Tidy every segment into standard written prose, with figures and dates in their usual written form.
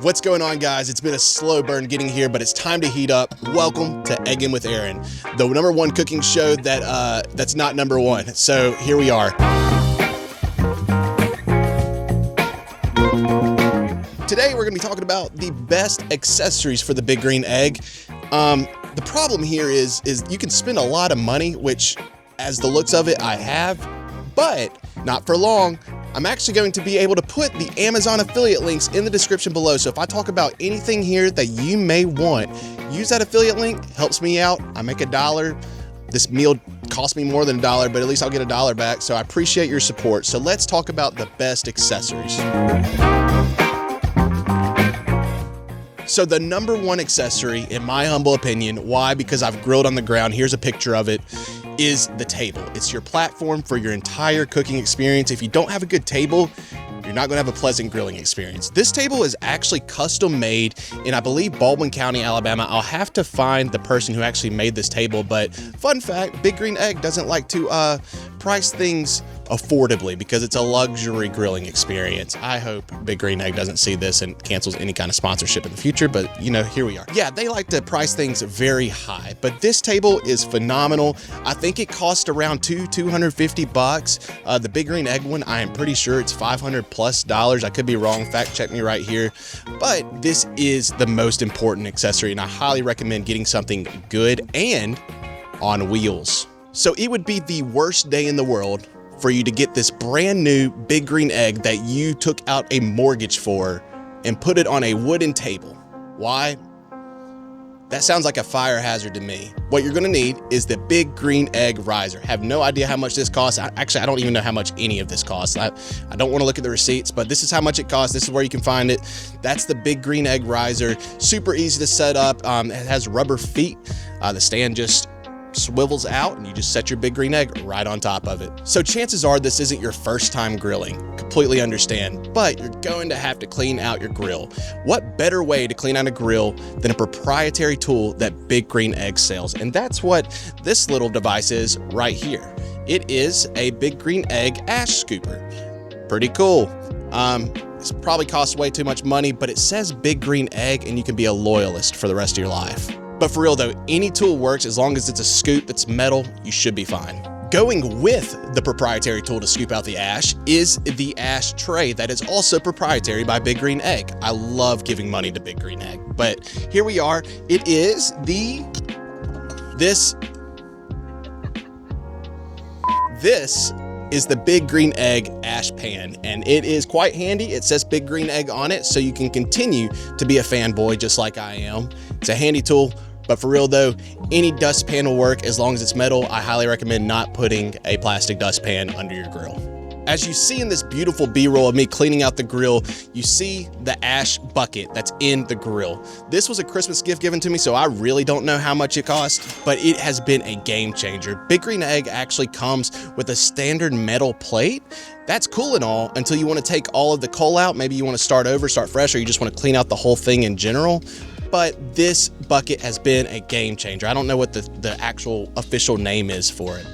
What's going on, guys? It's been a slow burn getting here, but it's time to heat up. Welcome to Eggin with Aaron, the #1 cooking show that's not #1. So here we are. Today we're going to be talking about the best accessories for the Big Green Egg. The problem here is you can spend a lot of money, which, as the looks of it, I have, but not for long. I'm actually going to be able to put the Amazon affiliate links in the description below. So if I talk about anything here that you may want, use that affiliate link, helps me out. I make $1. This meal cost me more than $1, but at least I'll get $1 back. So I appreciate your support. So let's talk about the best accessories. So the #1 accessory, in my humble opinion, why? Because I've grilled on the ground, here's a picture of it, is the table. It's your platform for your entire cooking experience. If you don't have a good table, you're not gonna have a pleasant grilling experience. This table is actually custom made in, I believe, Baldwin County, Alabama. I'll have to find the person who actually made this table, but fun fact, Big Green Egg doesn't like to price things affordably because it's a luxury grilling experience. I hope Big Green Egg doesn't see this and cancels any kind of sponsorship in the future, but you know, here we are. Yeah, they like to price things very high, but this table is phenomenal. I think it cost around $250. The Big Green Egg one, I am pretty sure it's $500+. I could be wrong, fact check me right here, but this is the most important accessory, and I highly recommend getting something good and on wheels. So it would be the worst day in the world for you to get this brand new Big Green Egg that you took out a mortgage for and put it on a wooden table. Why? That sounds like a fire hazard to me. What you're gonna need is the Big Green Egg riser. Have no idea how much this costs. Actually, I don't even know how much any of this costs. I don't wanna look at the receipts, but this is how much it costs. This is where you can find it. That's the Big Green Egg riser. Super easy to set up. It has rubber feet. The stand just swivels out and you just set your Big Green Egg right on top of it. So chances are this isn't your first time grilling. Completely understand, but you're going to have to clean out your grill. What better way to clean out a grill than a proprietary tool that Big Green Egg sells? And that's what this little device is right here. It is a Big Green Egg ash scooper. Pretty cool. It's probably costs way too much money, but it says Big Green Egg and you can be a loyalist for the rest of your life. But for real though, any tool works as long as it's a scoop that's metal, you should be fine. Going with the proprietary tool to scoop out the ash is the ash tray that is also proprietary by Big Green Egg. I love giving money to Big Green Egg, but here we are. It is this is the Big Green Egg ash pan, and it is quite handy. It says Big Green Egg on it, so you can continue to be a fanboy just like I am. It's a handy tool, but for real though, any dustpan will work as long as it's metal. I highly recommend not putting a plastic dustpan under your grill. As you see in this beautiful B-roll of me cleaning out the grill, you see the ash bucket that's in the grill. This was a Christmas gift given to me, so I really don't know how much it cost, but it has been a game changer. Big Green Egg actually comes with a standard metal plate. That's cool and all until you want to take all of the coal out. Maybe you want to start over, start fresh, or you just want to clean out the whole thing in general. But this bucket has been a game changer. I don't know what the actual official name is for it,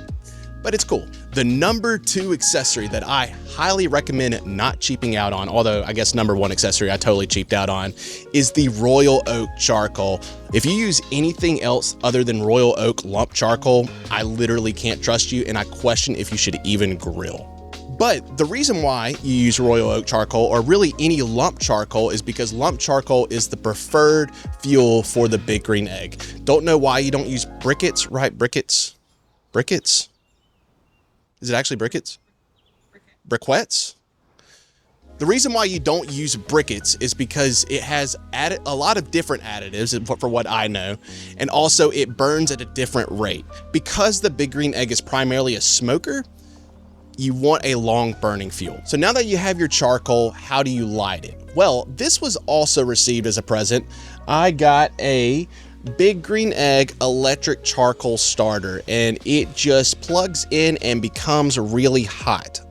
but it's cool. The #2 accessory that I highly recommend not cheaping out on, although I guess #1 accessory I totally cheaped out on, is the Royal Oak charcoal. If you use anything else other than Royal Oak lump charcoal, I literally can't trust you, and I question if you should even grill. But the reason why you use Royal Oak charcoal, or really any lump charcoal, is because lump charcoal is the preferred fuel for the Big Green Egg. Don't know why you don't use briquettes, right? Briquettes? Briquettes? Is it actually briquettes? Briquettes? The reason why you don't use briquettes is because it has a lot of different additives, for what I know, and also it burns at a different rate. Because the Big Green Egg is primarily a smoker, you want a long burning fuel. So now that you have your charcoal, how do you light it? Well, this was also received as a present. I got a Big Green Egg electric charcoal starter, and it just plugs in and becomes really hot.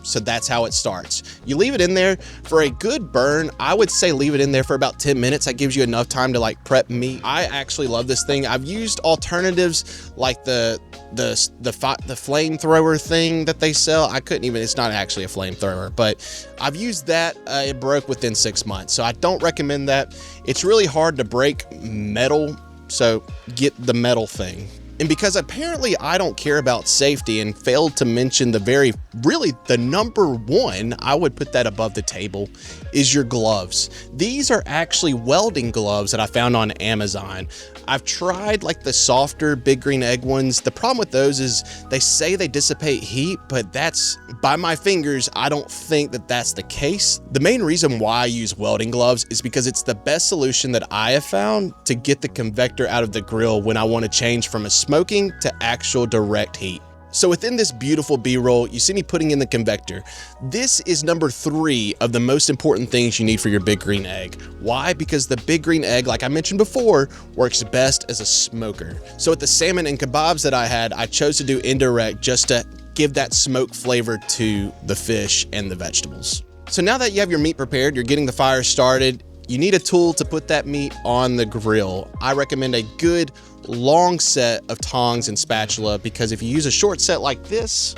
So that's how it starts. You leave it in there for a good burn. I would say leave it in there for about 10 minutes. That gives you enough time to like prep meat. I actually love this thing. I've used alternatives like the flamethrower thing that they sell. I couldn't even, it's not actually a flamethrower, but I've used that. It broke within 6 months. So I don't recommend that. It's really hard to break metal. So get the metal thing. And because apparently I don't care about safety and failed to mention really the number one, I would put that above the table, is your gloves. These are actually welding gloves that I found on Amazon. I've tried like the softer Big Green Egg ones. The problem with those is they say they dissipate heat, but that's, by my fingers, I don't think that that's the case. The main reason why I use welding gloves is because it's the best solution that I have found to get the convector out of the grill when I want to change from a smoking to actual direct heat. So within this beautiful B-roll, you see me putting in the convector. This is number 3 of the most important things you need for your Big Green Egg. Why? Because the Big Green Egg, like I mentioned before, works best as a smoker. So with the salmon and kebabs that I had, I chose to do indirect just to give that smoke flavor to the fish and the vegetables. So now that you have your meat prepared, you're getting the fire started, you need a tool to put that meat on the grill. I recommend a good long set of tongs and spatula, because if you use a short set like this,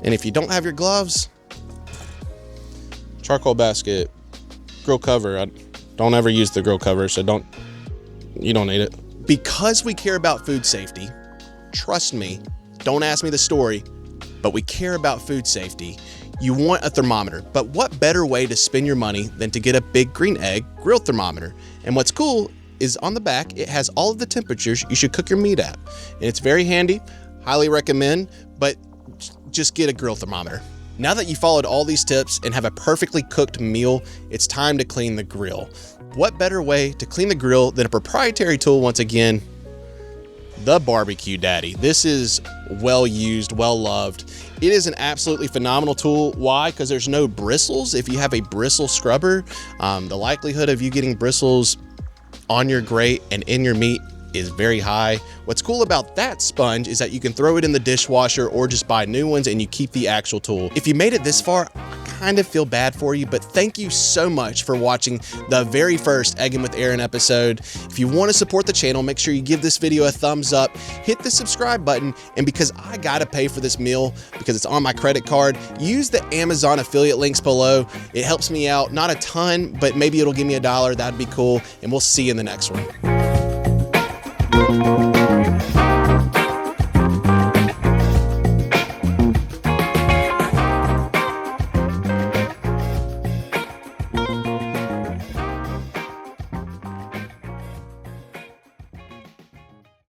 and if you don't have your gloves, charcoal basket, grill cover. I don't ever use the grill cover, so you don't need it. Because we care about food safety, trust me, don't ask me the story, but we care about food safety. You want a thermometer, but what better way to spend your money than to get a Big Green Egg grill thermometer? And what's cool is on the back, it has all of the temperatures you should cook your meat at. And it's very handy, highly recommend, but just get a grill thermometer. Now that you followed all these tips and have a perfectly cooked meal, it's time to clean the grill. What better way to clean the grill than a proprietary tool once again, the Barbecue Daddy. This is well used, well loved. It is an absolutely phenomenal tool. Why? Because there's no bristles. If you have a bristle scrubber, the likelihood of you getting bristles on your grate and in your meat is very high. What's cool about that sponge is that you can throw it in the dishwasher or just buy new ones and you keep the actual tool. If you made it this far, I kind of feel bad for you, but thank you so much for watching the very first Eggin with Aaron episode. If you want to support the channel, make sure you give this video a thumbs up, hit the subscribe button, and because I gotta pay for this meal because it's on my credit card, use the Amazon affiliate links below. It helps me out, not a ton, but maybe it'll give me $1. That'd be cool, and we'll see you in the next one.